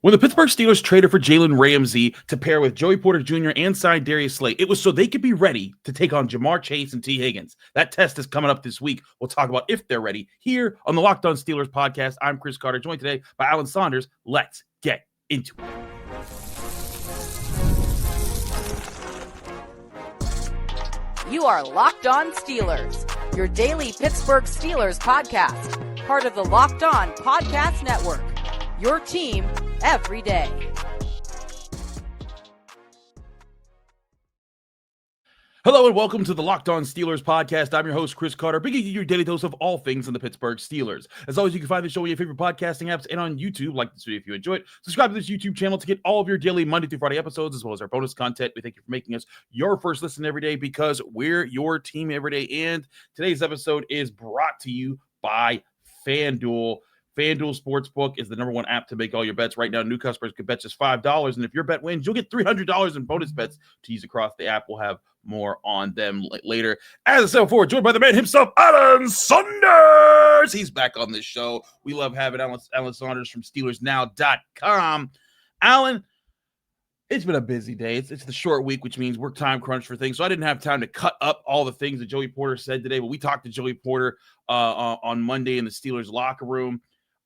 When the Pittsburgh Steelers traded for Jalen Ramsey to pair with Joey Porter Jr. and signed Darius Slay, it was so they could be ready to take on Jamar Chase and T. Higgins. That test is coming up this week. We'll talk about if they're ready here on the Locked On Steelers podcast. I'm Chris Carter, joined today by Alan Saunders. Let's get into it. You are Locked On Steelers, your daily Pittsburgh Steelers podcast, part of the Locked On Podcast Network, your team every day. Hello and welcome to the Locked On Steelers podcast. I'm your host, Chris Carter, bringing you your daily dose of all things in the Pittsburgh Steelers. As always, you can find the show on your favorite podcasting apps and on YouTube. Like this video if you enjoy it. Subscribe to this YouTube channel to get all of your daily Monday through Friday episodes, as well as our bonus content. We thank you for making us your first listen every day because we're your team every day. And today's episode is brought to you by FanDuel. FanDuel Sportsbook is the number one app to make all your bets. Right now, new customers can bet just $5, and if your bet wins, you'll get $300 in bonus bets to use across the app. We'll have more on them later. As I said before, joined by the man himself, Alan Saunders. He's back on this show. We love having Alan Saunders from SteelersNow.com. Alan, it's been a busy day. It's the short week, which means we're time crunch for things. So I didn't have time to cut up all the things that Joey Porter said today, but we talked to Joey Porter on Monday in the Steelers locker room.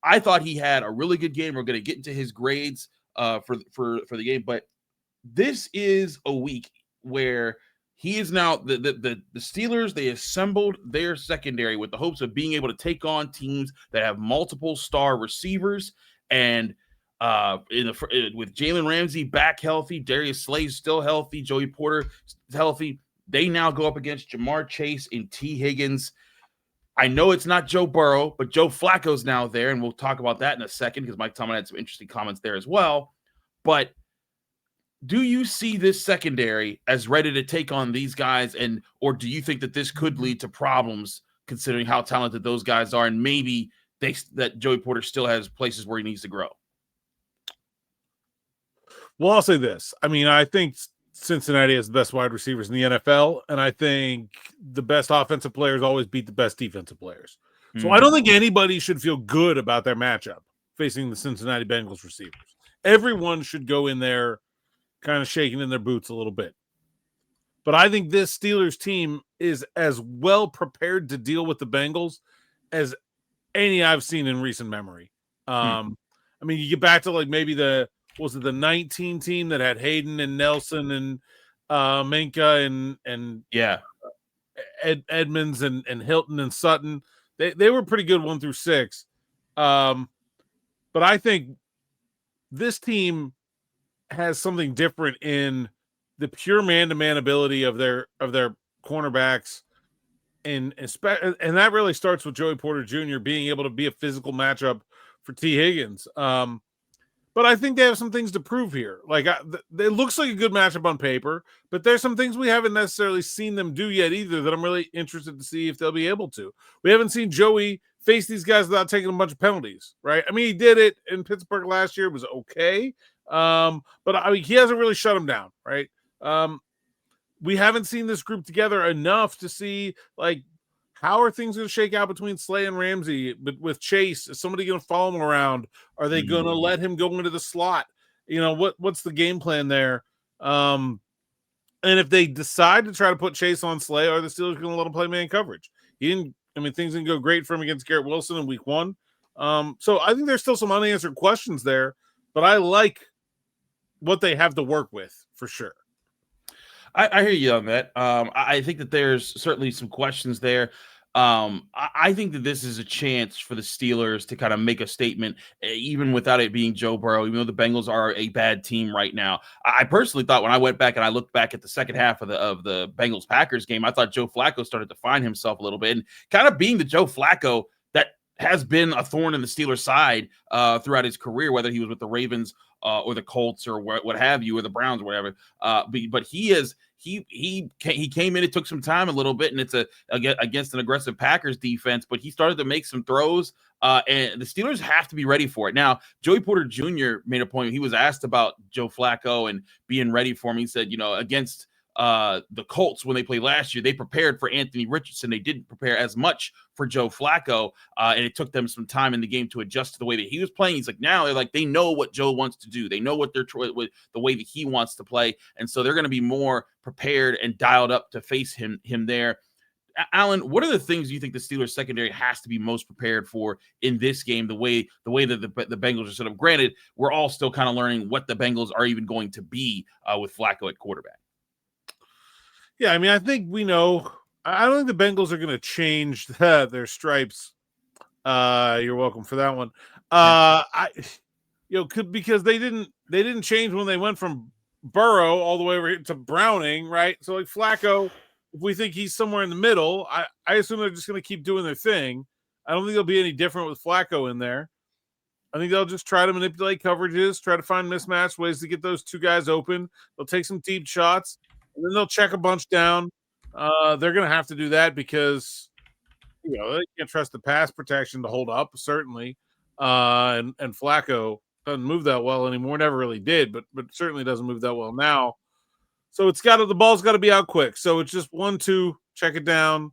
I thought he had a really good game. We're going to get into his grades for the game, but this is a week where he is now the Steelers. They assembled their secondary with the hopes of being able to take on teams that have multiple star receivers. And with Jalen Ramsey back healthy, Darius Slay still healthy, Joey Porter healthy, they now go up against Jamar Chase and T. Higgins. I know it's not Joe Burrow, but Joe Flacco's now there, and we'll talk about that in a second because Mike Tomlin had some interesting comments there as well. But do you see this secondary as ready to take on these guys, or do you think that this could lead to problems considering how talented those guys are, and maybe that Joey Porter still has places where he needs to grow? Well, I'll say this. I mean, I think Cincinnati has the best wide receivers in the NFL, and I think the best offensive players always beat the best defensive players. So I don't think anybody should feel good about their matchup facing the Cincinnati Bengals receivers. Everyone should go in there kind of shaking in their boots a little bit. But I think this Steelers team is as well prepared to deal with the Bengals as any I've seen in recent memory. I mean, you get back to like maybe the 19 team that had Hayden and Nelson and Minka and Edmonds and Hilton and Sutton. They were pretty good 1 through 6. But I think this team has something different in the pure man-to-man ability of their cornerbacks, and that really starts with Joey Porter Jr. being able to be a physical matchup for T. Higgins. But I think they have some things to prove here. Like, it looks like a good matchup on paper, but there's some things we haven't necessarily seen them do yet either that I'm really interested to see if they'll be able to. We haven't seen Joey face these guys without taking a bunch of penalties, right? I mean, he did it in Pittsburgh last year. It was okay. But I mean, he hasn't really shut them down, right? We haven't seen this group together enough to see, like, how are things going to shake out between Slay and Ramsey? But with Chase, is somebody going to follow him around? Are they going to let him go into the slot? You know, what's the game plan there? And if they decide to try to put Chase on Slay, are the Steelers going to let him play man coverage? Things didn't go great for him against Garrett Wilson in week 1. So I think there's still some unanswered questions there, but I like what they have to work with for sure. I hear you on that. I think that there's certainly some questions there. I think that this is a chance for the Steelers to kind of make a statement, even without it being Joe Burrow, even though the Bengals are a bad team right now. I personally thought when I went back and I looked back at the second half of the Bengals-Packers game, I thought Joe Flacco started to find himself a little bit, and kind of being the Joe Flacco that has been a thorn in the Steelers' side throughout his career, whether he was with the Ravens or the Colts or what have you, or the Browns or whatever. But he came in. It took some time a little bit, and it's against an aggressive Packers defense. But he started to make some throws, and the Steelers have to be ready for it. Now, Joey Porter Jr. made a point. He was asked about Joe Flacco and being ready for him. He said, against the Colts when they played last year. They prepared for Anthony Richardson. They didn't prepare as much for Joe Flacco, and it took them some time in the game to adjust to the way that he was playing. He's like, now they're like, they know what Joe wants to do. They know what with the way that he wants to play, and so they're going to be more prepared and dialed up to face him there. Alan, what are the things you think the Steelers secondary has to be most prepared for in this game? The way that the Bengals are set up. Granted, we're all still kind of learning what the Bengals are even going to be with Flacco at quarterback. Yeah, I mean, I think we know. I don't think the Bengals are going to change their stripes. You're welcome for that one. Because they didn't change when they went from Burrow all the way over to Browning, right? So like Flacco, if we think he's somewhere in the middle, I assume they're just going to keep doing their thing. I don't think they'll be any different with Flacco in there. I think they'll just try to manipulate coverages, try to find mismatch ways to get those two guys open. They'll take some deep shots, and then they'll check a bunch down. They're going to have to do that because they can't trust the pass protection to hold up, certainly. And Flacco doesn't move that well anymore. Never really did, but certainly doesn't move that well now. So the ball's got to be out quick. So it's just 1-2, check it down.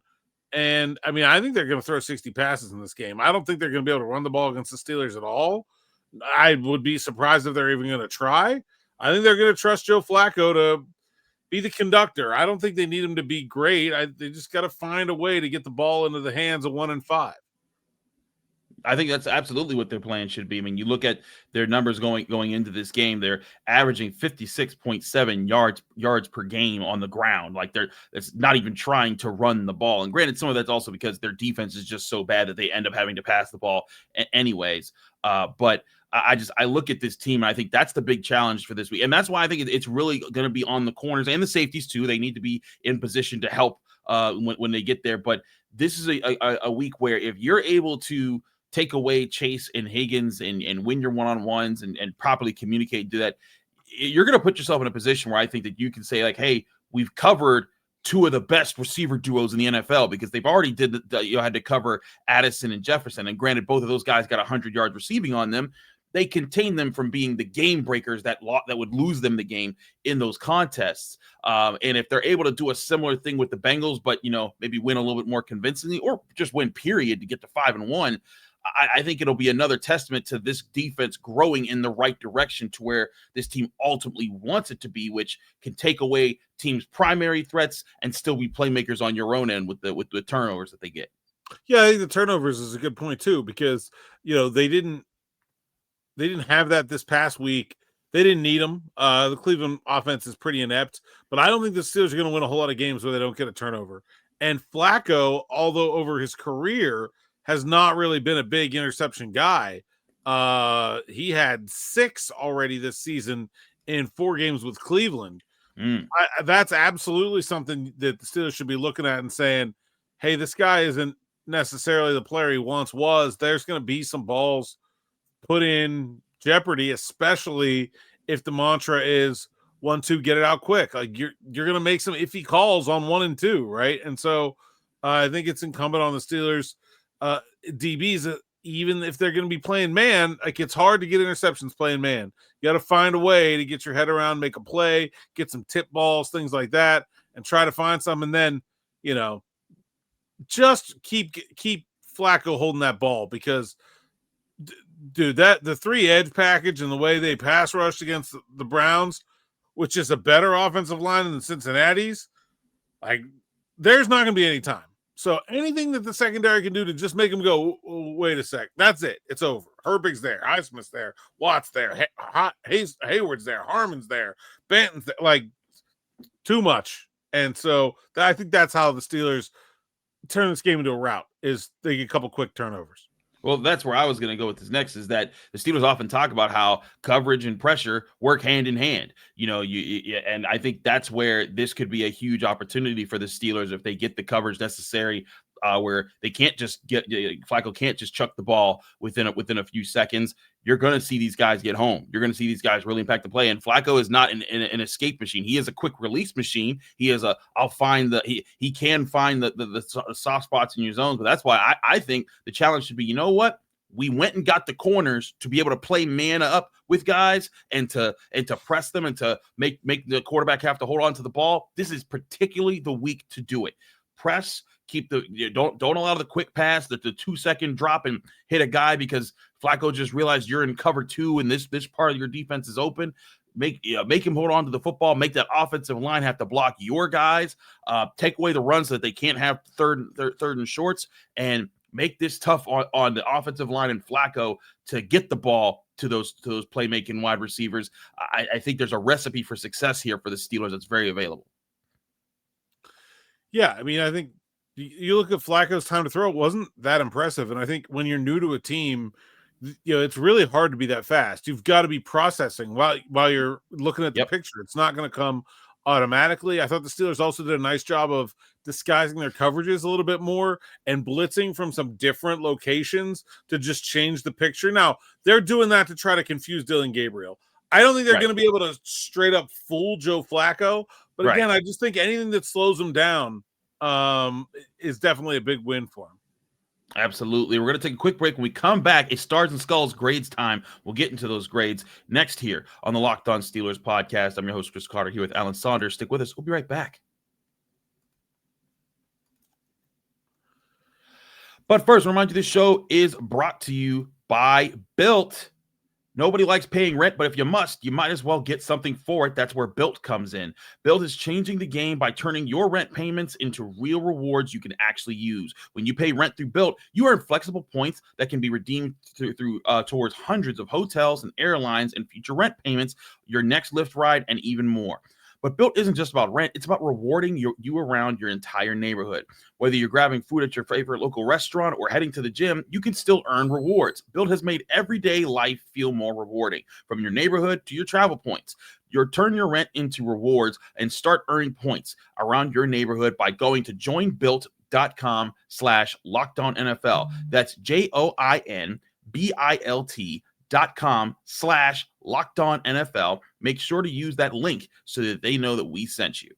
And I mean, I think they're going to throw 60 passes in this game. I don't think they're going to be able to run the ball against the Steelers at all. I would be surprised if they're even going to try. I think they're going to trust Joe Flacco to be the conductor. I don't think they need him to be great. They just got to find a way to get the ball into the hands of 1 and 5. I think that's absolutely what their plan should be. I mean, you look at their numbers going into this game, they're averaging 56.7 yards per game on the ground. Like it's not even trying to run the ball. And granted, some of that's also because their defense is just so bad that they end up having to pass the ball anyways. But I look at this team, and I think that's the big challenge for this week. And that's why I think it's really going to be on the corners and the safeties too. They need to be in position to help when they get there. But this is a week where if you're able to take away Chase and Higgins and win your one-on-ones and properly communicate and do that, you're going to put yourself in a position where I think that you can say, like, hey, we've covered two of the best receiver duos in the NFL, because they've already had to cover Addison and Jefferson. And granted, both of those guys got 100 yards receiving on them. They contain them from being the game breakers that would lose them the game in those contests. And if they're able to do a similar thing with the Bengals, but maybe win a little bit more convincingly, or just win period to get to 5-1, I think it'll be another testament to this defense growing in the right direction to where this team ultimately wants it to be, which can take away teams' primary threats and still be playmakers on your own end with the turnovers that they get. Yeah, I think the turnovers is a good point too, because they didn't have that this past week. They didn't need them. The Cleveland offense is pretty inept, but I don't think the Steelers are going to win a whole lot of games where they don't get a turnover. And Flacco, although over his career has not really been a big interception guy. He had 6 already this season in 4 games with Cleveland. That's absolutely something that the Steelers should be looking at and saying, hey, this guy isn't necessarily the player he once was. There's going to be some balls put in jeopardy, especially if the mantra is 1-2, get it out quick. Like you're going to make some iffy calls on 1 and 2, right? And so I think it's incumbent on the Steelers DBs, even if they're going to be playing man, like it's hard to get interceptions playing man. You got to find a way to get your head around, make a play, get some tip balls, things like that, and try to find some. And then, just keep Flacco holding that ball, because, dude, that the 3 edge package and the way they pass rushed against the Browns, which is a better offensive line than Cincinnati's, like there's not going to be any time. So anything that the secondary can do to just make them go, wait a sec, that's it. It's over. Herbig's there. Highsmith's there. Watt's there. Hayward's there. Harmon's there. Banton's there. Like, too much. And so I think that's how the Steelers turn this game into a rout, is they get a couple quick turnovers. Well, that's where I was going to go with this next, is that the Steelers often talk about how coverage and pressure work hand in hand. And I think that's where this could be a huge opportunity for the Steelers if they get the coverage necessary, where they can't just Flacco can't just chuck the ball within a few seconds. You're going to see these guys get home. You're going to see these guys really impact the play. And Flacco is not an escape machine. He is a quick release machine. He is he can find the soft spots in your zones. But that's why I think the challenge should be, you know what? we went and got the corners to be able to play man up with guys and to press them and to make the quarterback have to hold on to the ball. This is particularly the week to do it. Press, don't allow the quick pass, the 2-second drop and hit a guy because Flacco just realized you're in cover 2 and this part of your defense is open. Make him hold on to the football, make that offensive line have to block your guys, take away the runs so that they can't have third and shorts, and make this tough on the offensive line and Flacco to get the ball to those playmaking wide receivers. I think there's a recipe for success here for the Steelers that's very available. Yeah, I mean, I think you look at Flacco's time to throw, it wasn't that impressive. And I think when you're new to a team, it's really hard to be that fast. You've got to be processing while you're looking at the picture. It's not going to come automatically. I thought the Steelers also did a nice job of disguising their coverages a little bit more and blitzing from some different locations to just change the picture. Now, they're doing that to try to confuse Dylan Gabriel. I don't think they're going to be able to straight up fool Joe Flacco. But again, I just think anything that slows him down is definitely a big win for him. Absolutely. We're going to take a quick break. When we come back, it's Stars and Skulls grades time. We'll get into those grades next here on the Locked On Steelers podcast. I'm your host, Chris Carter, here with Alan Saunders. Stick with us. We'll be right back. But first, remind you, this show is brought to you by Built. Nobody likes paying rent, but if you must, you might as well get something for it. That's where Built comes in. Built is changing the game by turning your rent payments into real rewards you can actually use. When you pay rent through Built, you earn flexible points that can be redeemed towards hundreds of hotels and airlines and future rent payments, your next Lyft ride, and even more. But Built isn't just about rent. It's about rewarding you around your entire neighborhood. Whether you're grabbing food at your favorite local restaurant or heading to the gym, you can still earn rewards. Built has made everyday life feel more rewarding, from your neighborhood to your travel points. Turn your rent into rewards and start earning points around your neighborhood by going to joinbuilt.com/LockedOnNFL. That's JOINBILT.com/LockedOnNFL. Make sure to use that link so that they know that we sent you.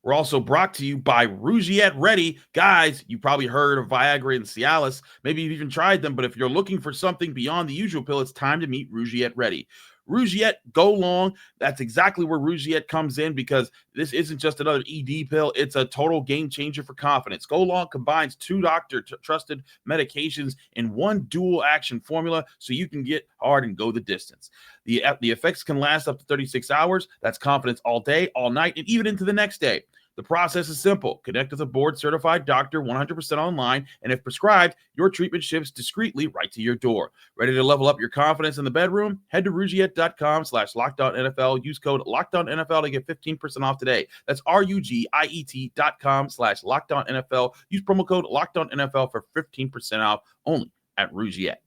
We're also brought to you by Rougiette Ready. Guys, you probably heard of Viagra and Cialis. Maybe you've even tried them, but if you're looking for something beyond the usual pill, it's time to meet Rougiette Ready. Rougiette Go Long, that's exactly where Rougiette comes in, because this isn't just another ED pill. It's a total game changer for confidence. Go Long combines 2 doctor-trusted medications in one dual-action formula so you can get hard and go the distance. The effects can last up to 36 hours. That's confidence all day, all night, and even into the next day. The process is simple. Connect with a board-certified doctor 100% online, and if prescribed, your treatment ships discreetly right to your door. Ready to level up your confidence in the bedroom? Head to Rougiette.com/LockedOnNFL. Use code LockedOnNFL to get 15% off today. That's RUGIET.com/LockedOnNFL. Use promo code LockedOnNFL for 15% off only at Rougiette.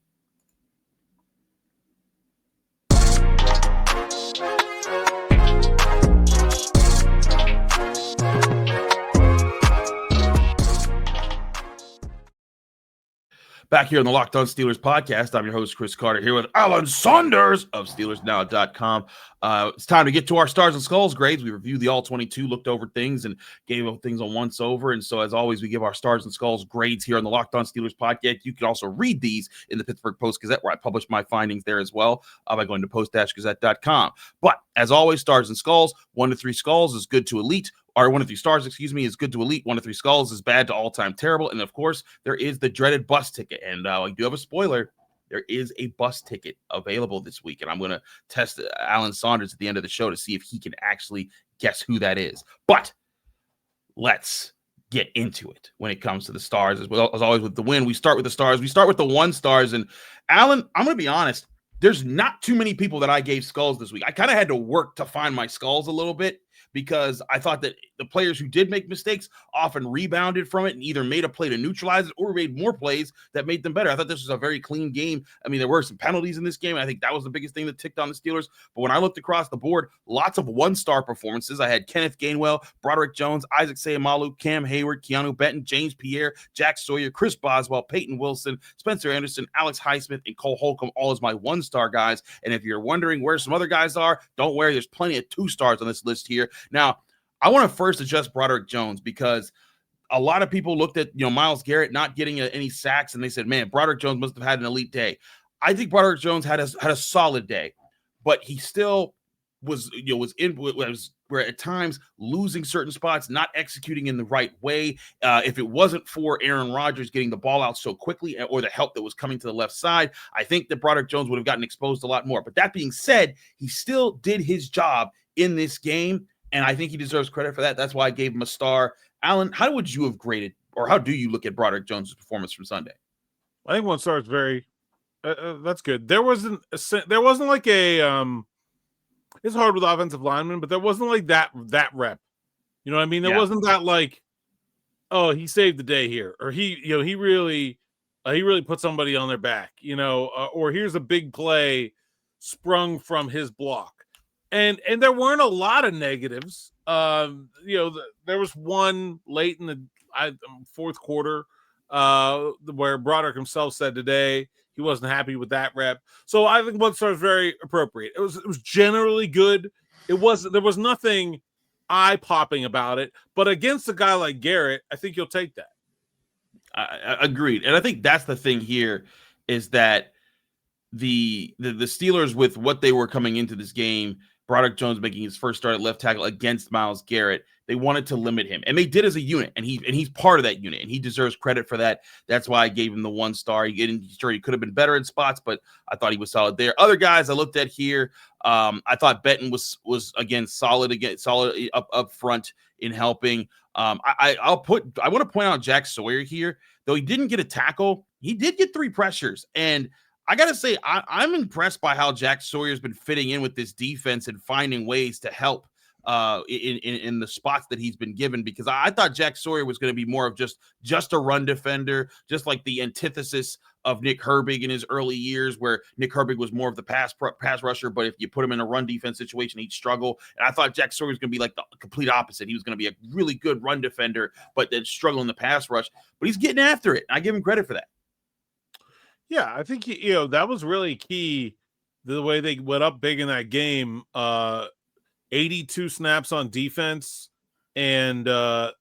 Back here on the Locked On Steelers podcast, I'm your host, Chris Carter, here with Alan Saunders of SteelersNow.com. It's time to get to our Stars and Skulls grades. We reviewed the All-22, looked over things, and gave things a once-over. And so, as always, we give our Stars and Skulls grades here on the Locked On Steelers podcast. You can also read these in the Pittsburgh Post-Gazette, where I publish my findings there as well by going to post-gazette.com. But, as always, Stars and Skulls, 1 to 3 skulls is good to elite. Or 1 to 3 stars, is good to elite. 1 to 3 skulls is bad to all-time terrible. And, of course, there is the dreaded bus ticket. And I do have a spoiler. There is a bus ticket available this week. And I'm going to test Alan Saunders at the end of the show to see if he can actually guess who that is. But let's get into it when it comes to the stars. As always with the win, we start with the stars. We start with the 1 stars. And, Alan, I'm going to be honest. There's not too many people that I gave skulls this week. I kind of had to work to find my skulls a little bit, because I thought that the players who did make mistakes often rebounded from it and either made a play to neutralize it or made more plays that made them better. I thought this was a very clean game. I mean, there were some penalties in this game. I think that was the biggest thing that ticked on the Steelers. But when I looked across the board, lots of 1-star performances. I had Kenneth Gainwell, Broderick Jones, Isaac Seumalo, Cam Hayward, Keanu Benton, James Pierre, Jack Sawyer, Chris Boswell, Peyton Wilson, Spencer Anderson, Alex Highsmith, and Cole Holcomb, all as my 1-star guys. And if you're wondering where some other guys are, don't worry. There's plenty of 2 stars on this list here. Now, I want to first adjust Broderick Jones, because a lot of people looked at, Myles Garrett not getting any sacks, and they said, man, Broderick Jones must have had an elite day. I think Broderick Jones had a solid day, but he still was at times losing certain spots, not executing in the right way. If it wasn't for Aaron Rodgers getting the ball out so quickly or the help that was coming to the left side, I think that Broderick Jones would have gotten exposed a lot more. But that being said, he still did his job in this game, and I think he deserves credit for that. That's why I gave him a star. Alan, how would you have graded, or how do you look at Broderick Jones' performance from Sunday? I think 1 star is very that's good. There wasn't like a it's hard with offensive linemen, but there wasn't like that rep. You know what I mean? There wasn't that like, oh, he saved the day here, or he really put somebody on their back, or here's a big play sprung from his block. And there weren't a lot of negatives. There was one late in the fourth quarter where Broderick himself said today he wasn't happy with that rep. So I think 1 star is very appropriate. It was generally good. There was nothing eye-popping about it, but against a guy like Garrett, I think you'll take that. I agreed. And I think that's the thing here is that the Steelers, with what they were coming into this game, Broderick Jones making his first start at left tackle against Myles Garrett, they wanted to limit him, and they did as a unit, and he's part of that unit, and he deserves credit for that. That's why I gave him the 1 star. He could have been better in spots, but I thought he was solid there. Other guys I looked at here, I thought Benton was again solid up front in helping. I want to point out Jack Sawyer here, though he didn't get a tackle, he did get 3 pressures, and I got to say, I'm impressed by how Jack Sawyer's been fitting in with this defense and finding ways to help in the spots that he's been given, because I thought Jack Sawyer was going to be more of just a run defender, just like the antithesis of Nick Herbig in his early years, where Nick Herbig was more of the pass rusher, but if you put him in a run defense situation, he'd struggle. And I thought Jack Sawyer was going to be like the complete opposite. He was going to be a really good run defender, but then struggle in the pass rush. But he's getting after it. I give him credit for that. Yeah, I think that was really key, the way they went up big in that game. 82 snaps on defense, and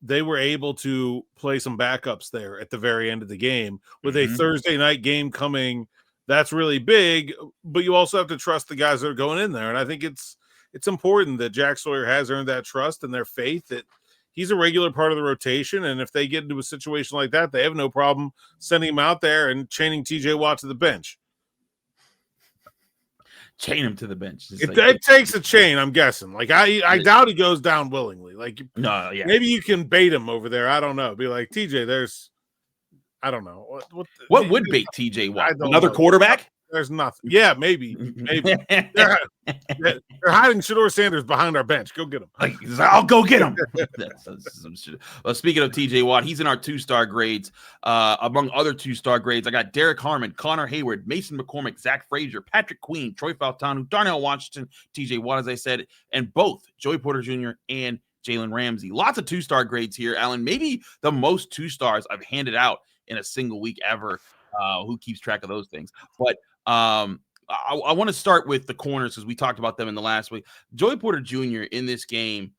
they were able to play some backups there at the very end of the game with a Thursday night game coming. That's really big, but you also have to trust the guys that are going in there, and I think it's important that Jack Sawyer has earned that trust and their faith that he's a regular part of the rotation, and if they get into a situation like that, they have no problem sending him out there and chaining TJ Watt to the bench. Chain him to the bench. It takes a chain, I'm guessing. Like I doubt he goes down willingly. Like maybe you can bait him over there. I don't know. Be like, TJ, I don't know. What would bait TJ Watt? Another quarterback? There's nothing. Yeah, maybe. They're hiding Shedeur Sanders behind our bench. Go get him. I'll go get him. Speaking of TJ Watt, he's in our 2-star grades. Among other 2-star grades, I got Derek Harmon, Connor Hayward, Mason McCormick, Zach Frazier, Patrick Queen, Troy Fautanu, Darnell Washington, TJ Watt, as I said, and both Joey Porter Jr. and Jalen Ramsey. Lots of 2-star grades here, Alan. Maybe the most 2-stars I've handed out in a single week ever. Who keeps track of those things? But I want to start with the corners, because we talked about them in the last week. Joey Porter Jr. in this game,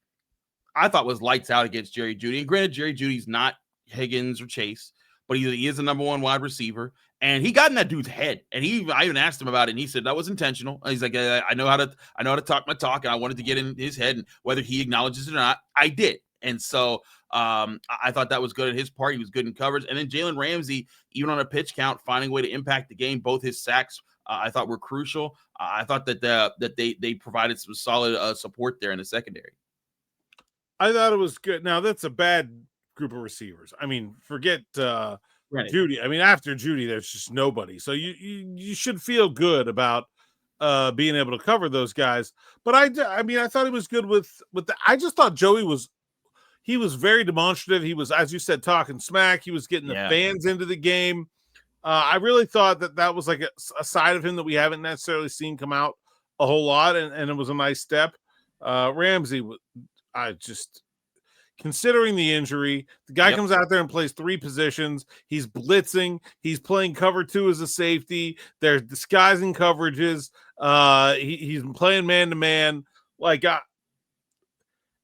I thought was lights out against Jerry Jeudy. And granted, Jerry Judy's not Higgins or Chase, but he is the number 1 wide receiver. And he got in that dude's head. And I even asked him about it, and he said that was intentional. He's like, I know how to talk my talk, and I wanted to get in his head, and whether he acknowledges it or not, I did. And so I thought that was good at his part. He was good in coverage. And then Jalen Ramsey, even on a pitch count, finding a way to impact the game. Both his sacks, I thought, were crucial. I thought that they provided some solid support there in the secondary. I thought it was good. Now, that's a bad group of receivers. I mean, forget Jeudy. I mean, after Jeudy, there's just nobody. So you should feel good about being able to cover those guys. But I mean, I thought he was good with the. I just thought Joey was very demonstrative. He was, as you said, talking smack. He was getting the fans into the game. I really thought that was like a side of him that we haven't necessarily seen come out a whole lot, and it was a nice step. Ramsey, considering the injury, the guy comes out there and plays 3 positions. He's blitzing. He's playing cover 2 as a safety. They're disguising coverages. He's playing man-to-man. Like,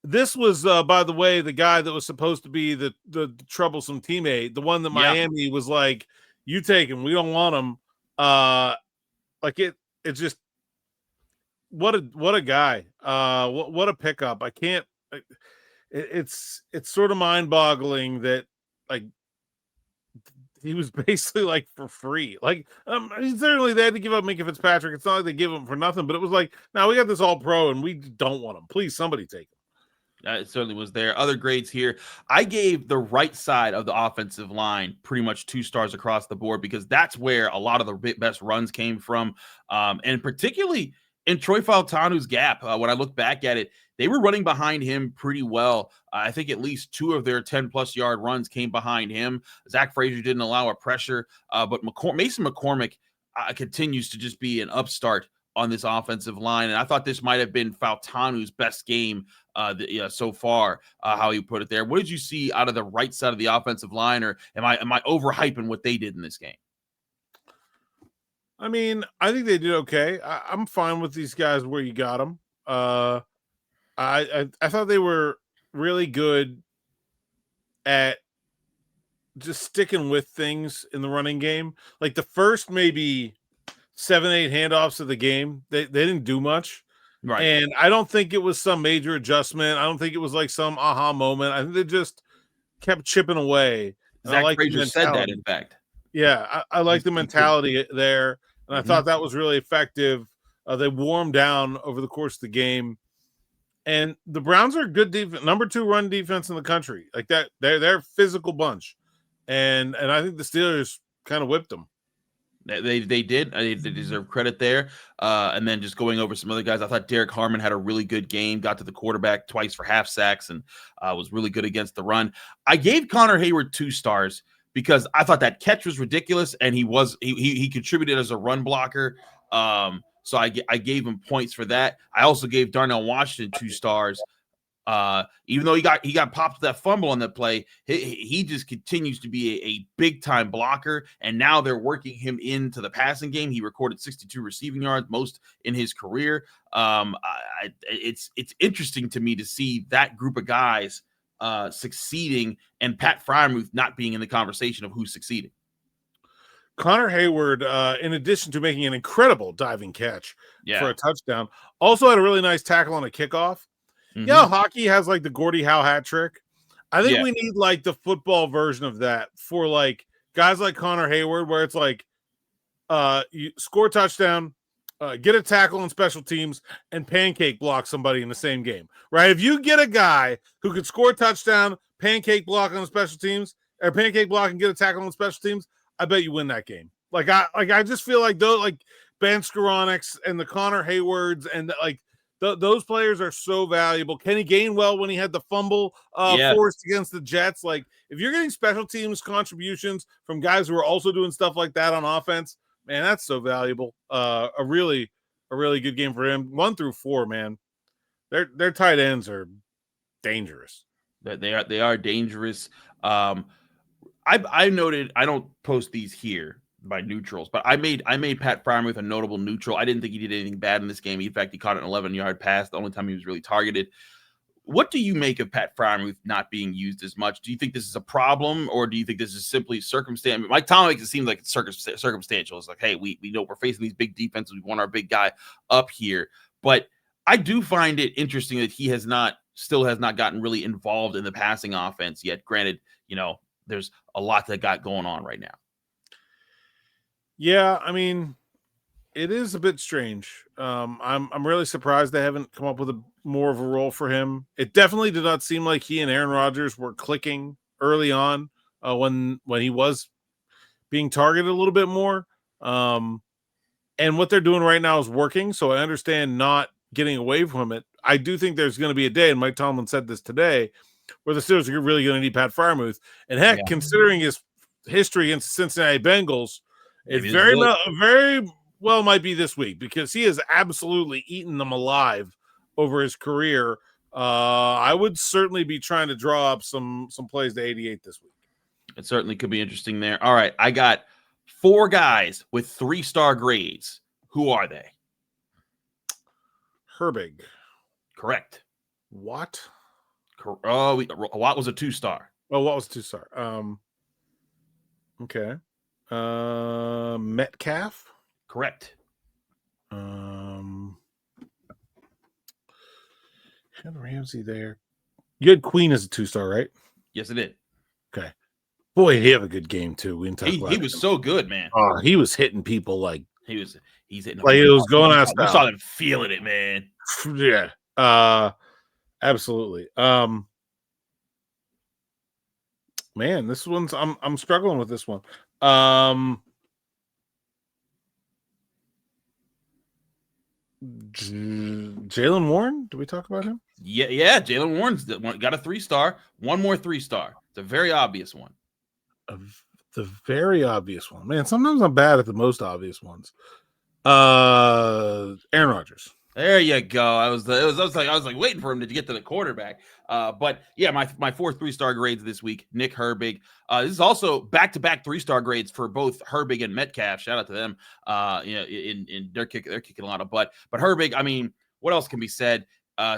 This was, by the way, the guy that was supposed to be the troublesome teammate, the one that Miami was like, "You take him, we don't want him." Like it's just what a guy. What a pickup. I can't. It's sort of mind boggling that like he was basically like for free. Like certainly they had to give up Minka Fitzpatrick. It's not like they give him for nothing, but it was like, now we got this all pro and we don't want him. Please, somebody take him. It certainly was there. Other grades here. I gave the right side of the offensive line pretty much 2 stars across the board because that's where a lot of the best runs came from. And particularly in Troy Fautanu's gap, when I look back at it, they were running behind him pretty well. I think at least 2 of their 10-plus yard runs came behind him. Zach Frazier didn't allow a pressure, but Mason McCormick continues to just be an upstart on this offensive line. And I thought this might have been Fautanu's best game so far, how he put it there. What did you see out of the right side of the offensive line, or am I overhyping what they did in this game? I mean, I think they did okay. I'm fine with these guys where you got them. I thought they were really good at just sticking with things in the running game. Like the first maybe 7-8 handoffs of the game, they didn't do much. Right. And I don't think it was some major adjustment. I don't think it was like some aha moment. I think they just kept chipping away. Zach Frazier said that, in fact. Yeah, I like the mentality there. And I thought that was really effective. They warmed down over the course of the game. And the Browns are a good defense, number 2 run defense in the country. Like that, they're a physical bunch. And I think the Steelers kind of whipped them. They did. They deserve credit there. And then just going over some other guys, I thought Derek Harmon had a really good game, got to the quarterback twice for half sacks, and was really good against the run. I gave Connor Hayward 2 stars because I thought that catch was ridiculous, and he contributed as a run blocker. So I gave him points for that. I also gave Darnell Washington 2 stars. Even though he got popped with that fumble on that play, he just continues to be a big time blocker. And now they're working him into the passing game. He recorded 62 receiving yards, most in his career. It's interesting to me to see that group of guys succeeding and Pat Freiermuth not being in the conversation of who's succeeding. Connor Hayward, in addition to making an incredible diving catch for a touchdown, also had a really nice tackle on a kickoff. Mm-hmm. Yeah, hockey has like the Gordie Howe hat trick. I think we need like the football version of that for like guys like Connor Hayward, where it's like you score a touchdown, get a tackle on special teams, and pancake block somebody in the same game, right? If you get a guy who could score a touchdown, pancake block on the special teams, or pancake block and get a tackle on the special teams, I bet you win that game. I just feel like those like Ben Skoroneks and the Connor Haywards and those players are so valuable. Kenny Gainwell, when he had the fumble forced against the Jets, like if you're getting special teams contributions from guys who are also doing stuff like that on offense, man, that's so valuable. A really good game for him. 1 through 4, man. Their tight ends are dangerous. They are dangerous. I noted, I don't post these here by neutrals, but I made Pat Freiermuth a notable neutral. I didn't think he did anything bad in this game. In fact, he caught an 11-yard pass, the only time he was really targeted. What do you make of Pat Freiermuth not being used as much? Do you think this is a problem, or do you think this is simply circumstantial? Mike Tomlin makes it seem like it's circumstantial. It's like, hey, we know we're facing these big defenses. We want our big guy up here. But I do find it interesting that he still has not gotten really involved in the passing offense yet. Granted, there's a lot that got going on right now. Yeah, I mean, it is a bit strange. I'm really surprised they haven't come up with more of a role for him. It definitely did not seem like he and Aaron Rodgers were clicking early on when he was being targeted a little bit more. And what they're doing right now is working, so I understand not getting away from it. I do think there's going to be a day, and Mike Tomlin said this today, where the Steelers are really going to need Pat Freiermuth. And heck, considering his history against the Cincinnati Bengals, it very well might be this week, because he has absolutely eaten them alive over his career. I would certainly be trying to draw up some plays to 88 this week. It certainly could be interesting there. All right, I got 4 guys with 3-star grades. Who are they? Herbig. Correct. What? Watt was a 2-star. Oh, what was 2-star? Okay. Metcalf. Correct. Had Ramsey there. You had Queen as a 2-star, right? Yes, it did. Okay. Boy, he had a good game too. We didn't talk about He was so good, man. Oh, he was hitting people like he's hitting like it was going out. You saw him feeling it, man. Yeah. Absolutely. Man, this one's I'm struggling with this one. Jalen Warren, did we talk about him? Yeah. Jalen Warren's got a 3-star. One more 3-star. It's a very obvious one. The very obvious one. Man, sometimes I'm bad at the most obvious ones. Aaron Rodgers. There you go. I was like waiting for him to get to the quarterback. But yeah, my 4 3-star grades this week. Nick Herbig. This is also back-to-back 3-star grades for both Herbig and Metcalf. Shout out to them. They're kicking a lot of butt. But Herbig, I mean, what else can be said?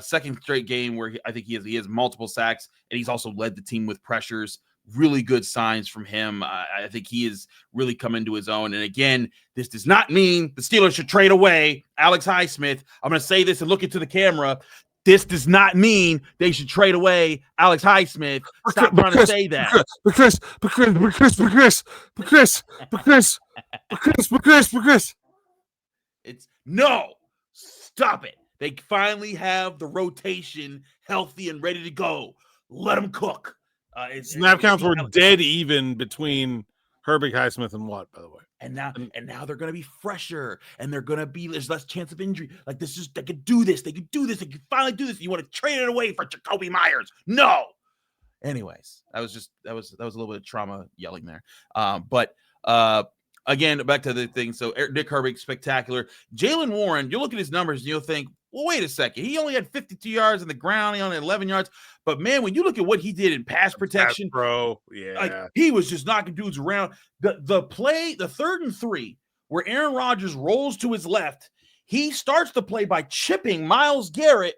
Second straight game where I think he has multiple sacks, and he's also led the team with pressures. Really good signs from him. I think he is really come into his own. And again, this does not mean the Steelers should trade away Alex Highsmith. I'm going to say this and look into the camera. This does not mean they should trade away Alex Highsmith. Stop trying to say that. It's no. Stop it. They finally have the rotation healthy and ready to go. Let them cook. Snap counts were dead even between Herbig, Highsmith, and Watt, by the way. And now they're going to be fresher, and there's less chance of injury. Like they could do this. They could do this. They could finally do this. You want to trade it away for Jacoby Myers? No. Anyways, that was a little bit of trauma yelling there. But again, back to the thing. So Nick Herbig, spectacular. Jalen Warren, you look at his numbers and you'll think, well, wait a second. He only had 52 yards on the ground. He only had 11 yards. But, man, when you look at what he did in pass protection, like, he was just knocking dudes around. The play, the 3rd and 3, where Aaron Rodgers rolls to his left, he starts the play by chipping Myles Garrett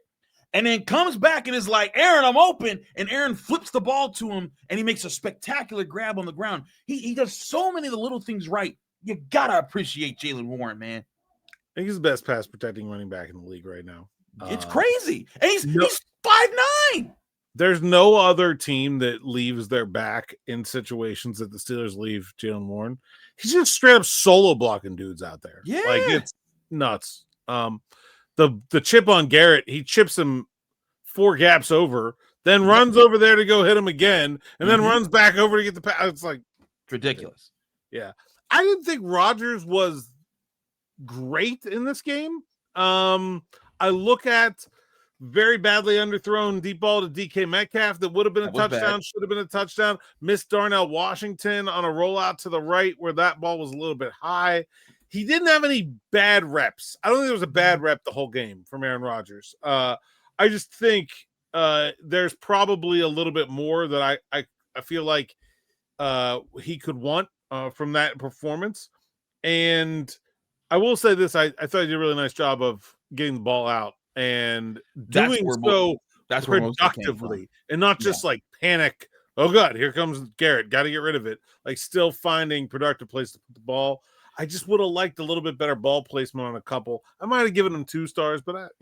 and then comes back and is like, Aaron, I'm open. And Aaron flips the ball to him, and he makes a spectacular grab on the ground. He does so many of the little things right. You got to appreciate Jalen Warren, man. I think he's the best pass protecting running back in the league right now. It's crazy. And he's 5'9". There's no other team that leaves their back in situations that the Steelers leave Jalen Warren. He's just straight up solo blocking dudes out there. Yeah. Like it's nuts. The chip on Garrett, he chips him 4 gaps over, then runs over there to go hit him again, and then runs back over to get the pass. It's like ridiculous. Yeah. I didn't think Rodgers was great in this game. I look at very badly underthrown deep ball to DK Metcalf that would have been a touchdown, should have been a touchdown. Missed Darnell Washington on a rollout to the right where that ball was a little bit high. He didn't have any bad reps. I don't think there was a bad rep the whole game from Aaron Rodgers. I just think there's probably a little bit more that I feel like he could want from that performance. And I will say this, I thought he did a really nice job of getting the ball out and doing so productively and not just like panic. Oh, God, here comes Garrett. Got to get rid of it. Like still finding productive place to put the ball. I just would have liked a little bit better ball placement on a couple. I might have given him 2 stars, but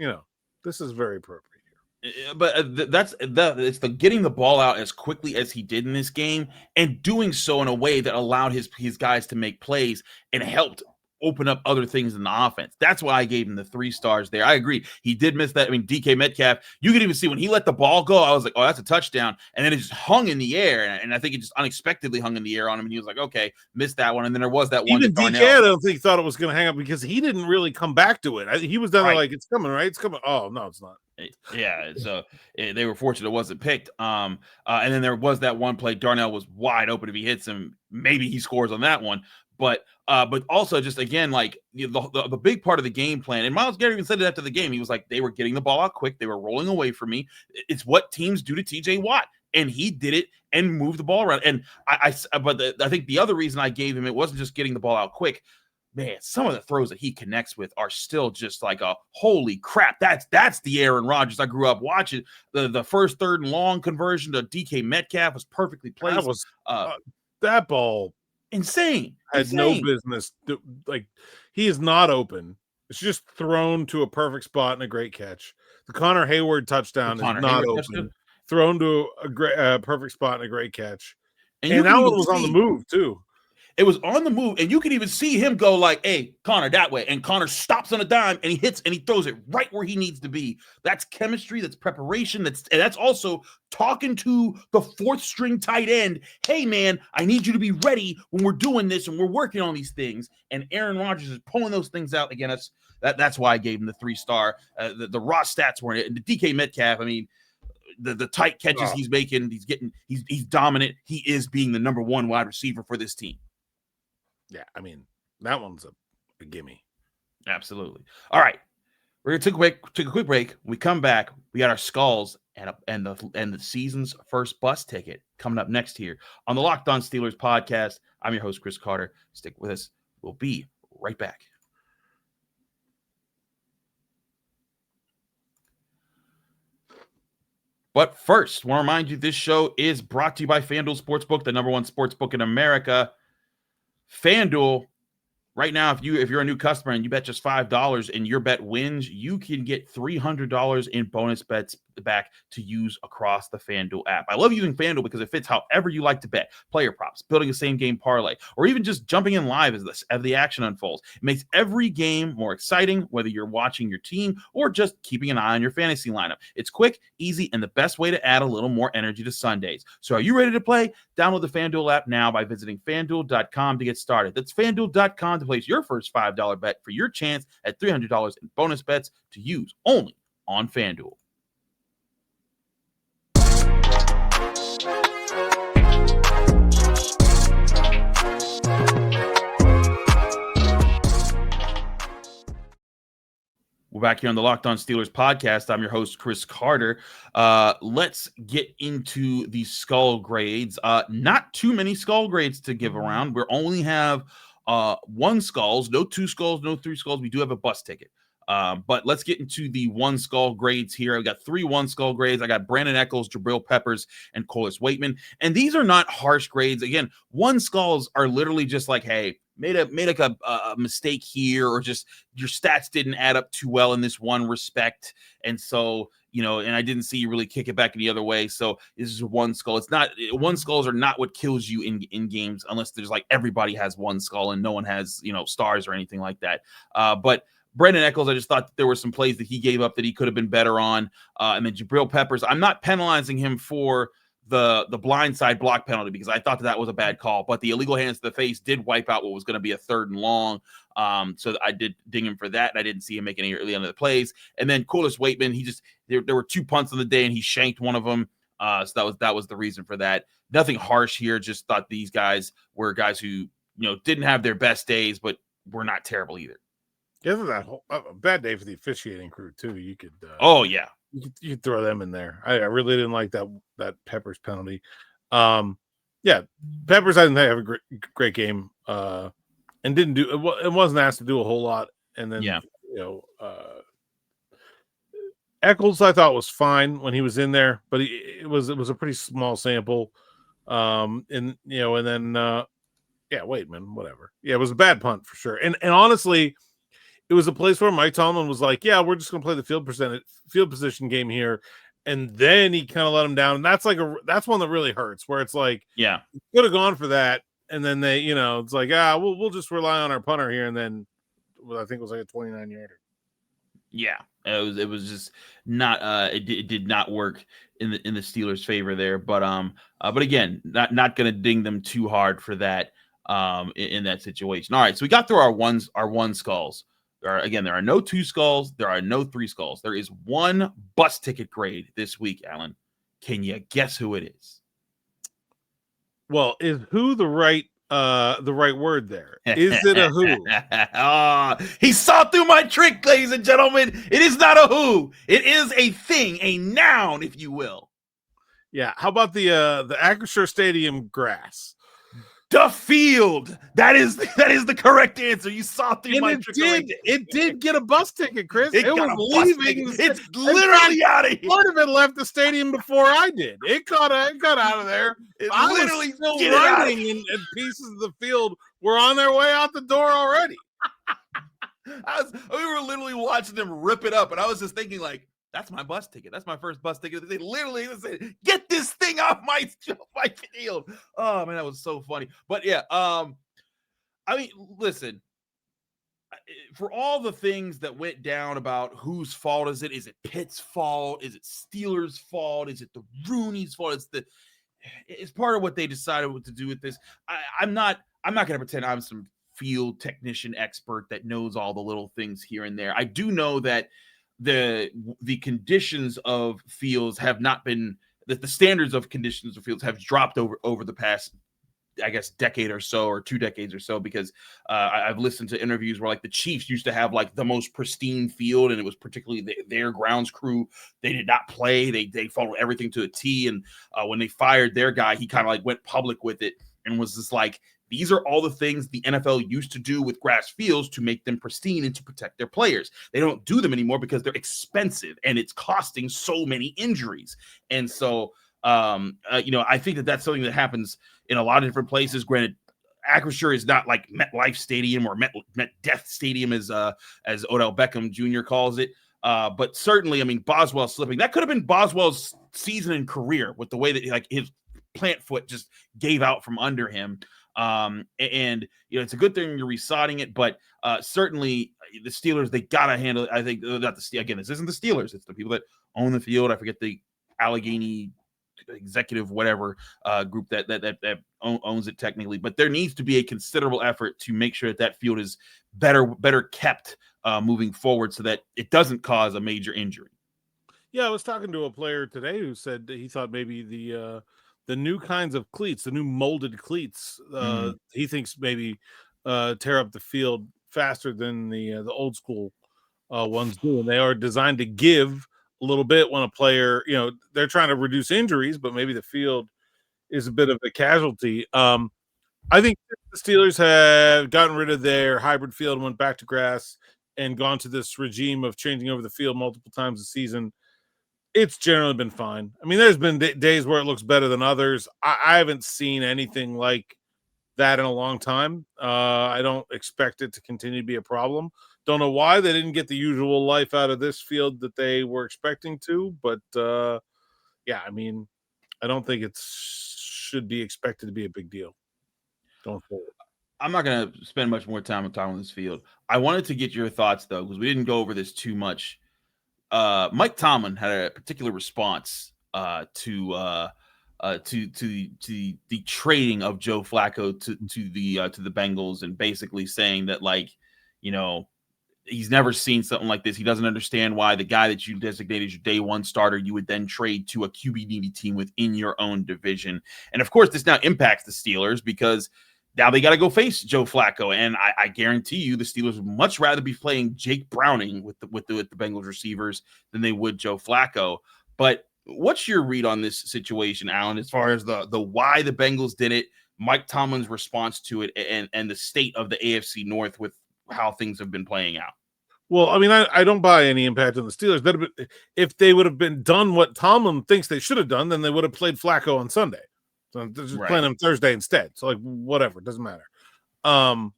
this is very appropriate here. But it's the getting the ball out as quickly as he did in this game and doing so in a way that allowed his guys to make plays and helped open up other things in the offense. That's why I gave him the 3 stars there. I agree. He did miss that. I mean, DK Metcalf, you could even see when he let the ball go, I was like, oh, that's a touchdown. And then it just hung in the air. And I think it just unexpectedly hung in the air on him. And he was like, okay, missed that one. And then there was that one. Even DK, I don't think thought it was going to hang up because he didn't really come back to it. He was down there like, it's coming, right? It's coming. Oh, no, it's not. Yeah, so they were fortunate it wasn't picked. And then there was that one play. Darnell was wide open. If he hits him, maybe he scores on that one. But also just again, like the big part of the game plan, and Myles Garrett even said it after the game. He was like, they were getting the ball out quick. They were rolling away from me. It's what teams do to TJ Watt. And he did it and moved the ball around. And I think the other reason I gave him, it wasn't just getting the ball out quick. man, some of the throws that he connects with are still just like a holy crap. That's the Aaron Rodgers I grew up watching. The first 3rd and long conversion to DK Metcalf was perfectly placed. That was that ball insane. Had no business. Like, he is not open. It's just thrown to a perfect spot and a great catch. The Connor Hayward touchdown is not open. Thrown to a perfect spot and a great catch. And that one was on the move too. It was on the move, and you can even see him go like, hey, Connor, that way. And Connor stops on a dime, and he hits, and he throws it right where he needs to be. That's chemistry. That's preparation. That's also talking to the 4th-string tight end. Hey, man, I need you to be ready when we're doing this, and we're working on these things. And Aaron Rodgers is pulling those things out. Again, that's why I gave him the 3-star. The raw stats weren't it. And the DK Metcalf, I mean, the tight catches he's making, he's dominant. He is being the number 1 wide receiver for this team. Yeah, I mean, that one's a gimme. Absolutely. All right. We're going to take a quick break. When we come back, we got our skulls and the season's first bus ticket coming up next here on the Locked On Steelers podcast. I'm your host, Chris Carter. Stick with us. We'll be right back. But first, I want to remind you this show is brought to you by FanDuel Sportsbook, the number 1 sportsbook in America. FanDuel, right now, if you're a new customer and you bet just $5 and your bet wins, you can get $300 in bonus bets back to use across the FanDuel app. I love using FanDuel because it fits however you like to bet. Player props, building a same-game parlay, or even just jumping in live as the action unfolds. It makes every game more exciting, whether you're watching your team or just keeping an eye on your fantasy lineup. It's quick, easy, and the best way to add a little more energy to Sundays. So are you ready to play? Download the FanDuel app now by visiting FanDuel.com to get started. That's FanDuel.com to place your first $5 bet for your chance at $300 in bonus bets to use only on FanDuel. We're back here on the Locked On Steelers podcast. I'm your host, Chris Carter. Let's get into the skull grades. Not too many skull grades to give around. We only have 1 skulls, no 2 skulls, no 3 skulls. We do have a bus ticket. But let's get into the 1 skull grades here. I've got 3 1 skull grades. I got Brandon Echols, Jabril Peppers, and Corliss Waitman. And these are not harsh grades. Again, 1 skulls are literally just like, hey, made like a mistake here, or just your stats didn't add up too well in this one respect. And so, and I didn't see you really kick it back any other way. So this is 1 skull. It's not 1 skulls are not what kills you in games, unless there's like everybody has 1 skull and no one has, stars or anything like that. But Brandon Echols, I just thought that there were some plays that he gave up that he could have been better on. And then Jabril Peppers, I'm not penalizing him for the blindside block penalty because I thought that was a bad call, but the illegal hands to the face did wipe out what was going to be a 3rd and long. So I did ding him for that, and I didn't see him make any early end of the plays. And then Corliss Waitman, there were 2 punts on the day, and he shanked one of them. So that was the reason for that. Nothing harsh here. Just thought these guys were guys who didn't have their best days, but were not terrible either. Isn't that a bad day for the officiating crew too? You could. Oh yeah. You could throw them in there. I really didn't like that Peppers penalty. Yeah, Peppers I didn't have a great game, and didn't do it. Wasn't asked to do a whole lot. And then Echols I thought was fine when he was in there, but it was a pretty small sample. Waitman, whatever. Yeah, it was a bad punt for sure. And honestly, it was a place where Mike Tomlin was like, yeah, we're just going to play the field position game here. And then he kind of let him down. And that's one that really hurts, where it's like, yeah, could have gone for that. And then they, it's like, we'll just rely on our punter here. And then I think it was like a 29-yarder. Yeah, it was just not, it did not work in the Steelers' favor there. But again, not going to ding them too hard for that in that situation. All right. So we got through our 1 skulls. There are no 2 skulls. There are no 3 skulls. There is 1 bus ticket grade this week, Alan. Can you guess who it is? Well, is who the right word there? Is it a who? He saw through my trick, ladies and gentlemen. It is not a who. It is a thing, a noun, if you will. Yeah. How about the Acrisure Stadium grass? the field. That is the correct answer. You saw through my trickery. It did get a bus ticket, Chris. It was leaving. It's literally out of here. Would have been left the stadium before I did. It got out of there. I literally was still riding, and pieces of the field were on their way out the door already. We were literally watching them rip it up, and I was just thinking, like, that's my bus ticket. That's my first bus ticket. They literally said, "Get this thing off my field." Oh man, that was so funny. But yeah, I mean, listen. For all the things that went down about whose fault is it? Is it Pitt's fault? Is it Steelers' fault? Is it the Rooney's fault? It's part of what they decided what to do with this. I'm not going to pretend I'm some field technician expert that knows all the little things here and there. I do know that the conditions of fields have not been that the standards of conditions of fields have dropped over the past, I guess, decade or so, or 2 decades or so, because I've listened to interviews where like the Chiefs used to have like the most pristine field, and it was particularly their grounds crew. They did not play. They followed everything to a T. And when they fired their guy, he kind of like went public with it and was just like, these are all the things the NFL used to do with grass fields to make them pristine and to protect their players. They don't do them anymore because they're expensive and it's costing so many injuries. And so, I think that's something that happens in a lot of different places. Granted, Acrisure is not like MetLife Stadium or Met Death Stadium, as Odell Beckham Jr. calls it. But certainly, I mean, Boswell slipping, that could have been Boswell's season and career with the way that like his plant foot just gave out from under him. It's a good thing you're resodding it, but certainly the Steelers, they gotta handle it. I think this isn't the Steelers, it's the people that own the field. I forget the Allegheny executive whatever group that owns it technically, but there needs to be a considerable effort to make sure that field is better kept moving forward so that it doesn't cause a major injury. Yeah, I was talking to a player today who said that he thought maybe the new kinds of cleats, the new molded cleats, he thinks maybe tear up the field faster than the old school ones do. And they are designed to give a little bit when a player, they're trying to reduce injuries, but maybe the field is a bit of a casualty. I think the Steelers have gotten rid of their hybrid field and went back to grass and gone to this regime of changing over the field multiple times a season. It's generally been fine. I mean, there's been days where it looks better than others. I haven't seen anything like that in a long time. I don't expect it to continue to be a problem. Don't know why they didn't get the usual life out of this field that they were expecting to, but yeah, I mean, I don't think it should be expected to be a big deal going forward. I'm not going to spend much more time on this field. I wanted to get your thoughts though, because we didn't go over this too much. Mike Tomlin had a particular response to the trading of Joe Flacco to the Bengals, and basically saying that, like, he's never seen something like this. He doesn't understand why the guy that you designated your day one starter, you would then trade to a QB needy team within your own division. And of course, this now impacts the Steelers because now they got to go face Joe Flacco, and I guarantee you the Steelers would much rather be playing Jake Browning with the Bengals receivers than they would Joe Flacco. But what's your read on this situation, Alan, as far as the why the Bengals did it, Mike Tomlin's response to it, and the state of the AFC North with how things have been playing out? Well, I mean, I don't buy any impact on the Steelers. If they would have been done what Tomlin thinks they should have done, then they would have played Flacco on Sunday. So they're just playing him Thursday instead. So, like, whatever, it doesn't matter. I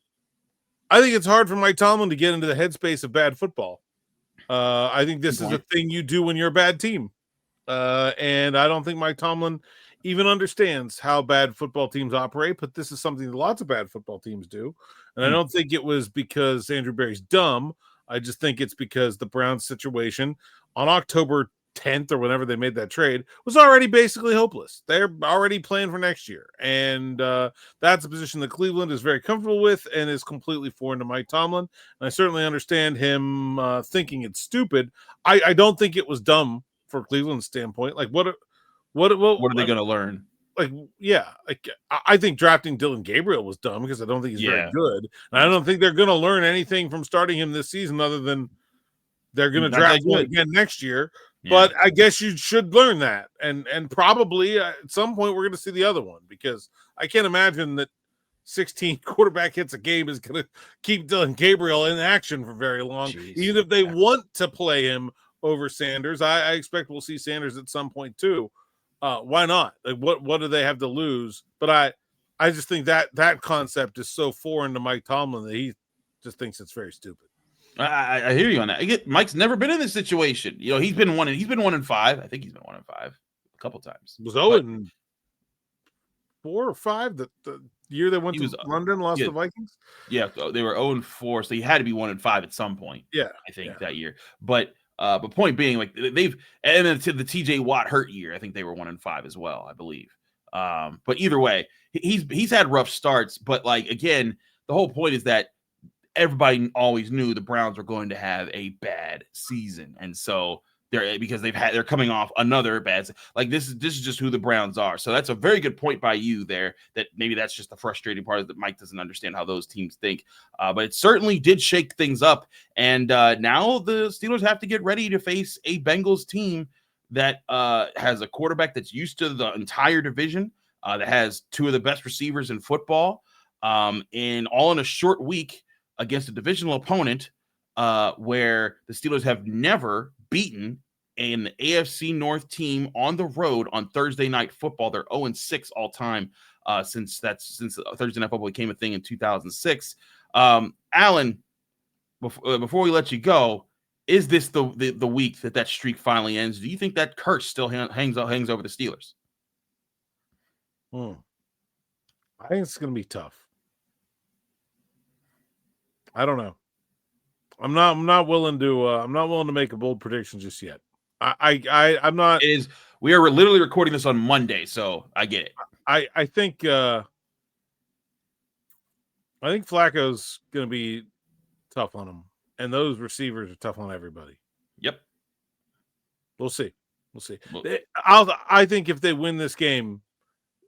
think it's hard for Mike Tomlin to get into the headspace of bad football. I think this is a thing you do when you're a bad team. And I don't think Mike Tomlin even understands how bad football teams operate, but this is something that lots of bad football teams do. And I don't think it was because Andrew Berry's dumb. I just think it's because the Browns situation on October 10th or whenever they made that trade was already basically hopeless. They're already playing for next year. And that's a position that Cleveland is very comfortable with and is completely foreign to Mike Tomlin. And I certainly understand him thinking it's stupid. I don't think it was dumb for Cleveland's standpoint. Like, what are they going to learn? Like, yeah, like I think drafting Dylan Gabriel was dumb because I don't think he's very good. And I don't think they're going to learn anything from starting him this season other than they're going to draft him again next year. Yeah. But I guess you should learn that. And probably at some point we're going to see the other one, because I can't imagine that 16 quarterback hits a game is going to keep Dylan Gabriel in action for very long. Jeez. Even if they want to play him over Sanders, I expect we'll see Sanders at some point too. Why not? Like, what do they have to lose? But I just think that concept is so foreign to Mike Tomlin that he just thinks it's very stupid. I hear you on that. Mike's never been in this situation. He's been 1-5. I think he's been 1-5 a couple times. Was 0-4 or 5 the year they went to London, lost the Vikings? Yeah, they were 0-4, so he had to be 1-5 at some point. Yeah, I think that year. But point being, like and then to the TJ Watt hurt year, I think they were 1-5 as well, I believe. But either way, he's had rough starts. But like again, the whole point is that everybody always knew the Browns were going to have a bad season, and so they're coming off another bad. Like this is just who the Browns are. So that's a very good point by you there. That maybe that's just the frustrating part, that Mike doesn't understand how those teams think. But it certainly did shake things up, and now the Steelers have to get ready to face a Bengals team that has a quarterback that's used to the entire division, that has two of the best receivers in football, and all in a short week against a divisional opponent, where the Steelers have never beaten an AFC North team on the road on Thursday Night Football. They're 0-6 all time since Thursday Night Football became a thing in 2006. Alan, before we let you go, is this the week that streak finally ends? Do you think that curse still hangs over the Steelers? I think it's going to be tough. I don't know. I'm not willing to make a bold prediction just yet. I'm not. We are literally recording this on Monday, so I get it. I think Flacco's going to be tough on him, and those receivers are tough on everybody. Yep. We'll see. I think if they win this game,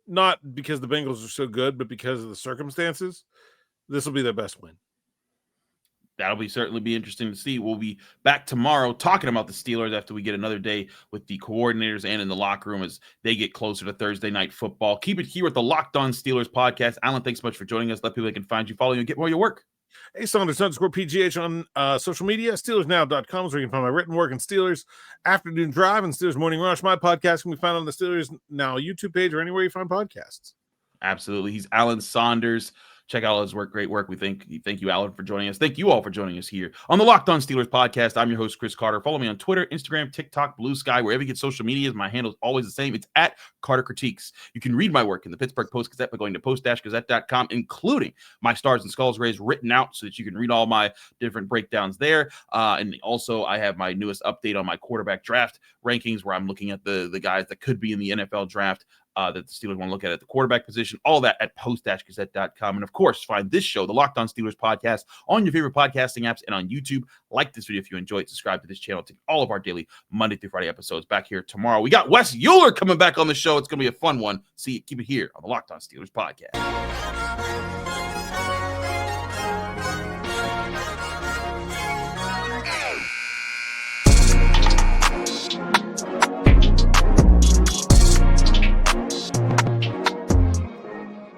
not because the Bengals are so good, but because of the circumstances, this will be their best win. That'll certainly be interesting to see. We'll be back tomorrow talking about the Steelers after we get another day with the coordinators and in the locker room as they get closer to Thursday Night Football. Keep it here with the Locked On Steelers podcast. Alan, thanks so much for joining us. Let people they can find you, follow you, and get more of your work. Hey, Saunders_PGH on social media. SteelersNow.com is where you can find my written work in Steelers Afternoon Drive and Steelers Morning Rush. My podcast can be found on the Steelers Now YouTube page or anywhere you find podcasts. Absolutely. He's Alan Saunders. Check out his work. Great work. Thank you, Alan, for joining us. Thank you all for joining us here on the Locked On Steelers podcast. I'm your host, Chris Carter. Follow me on Twitter, Instagram, TikTok, Blue Sky, wherever you get social media. My handle is always the same. It's at Carter Critiques. You can read my work in the Pittsburgh Post-Gazette by going to post-gazette.com, including my Stars and Skulls rays written out so that you can read all my different breakdowns there. And also, I have my newest update on my quarterback draft rankings, where I'm looking at the guys that could be in the NFL draft. That the Steelers want to look at the quarterback position, all that at post-gazette.com. And of course, find this show, the Locked On Steelers podcast, on your favorite podcasting apps and on YouTube. Like this video if you enjoy it. Subscribe to this channel to all of our daily Monday through Friday episodes back here tomorrow. We got Wes Euler coming back on the show. It's going to be a fun one. Keep it here on the Locked On Steelers podcast.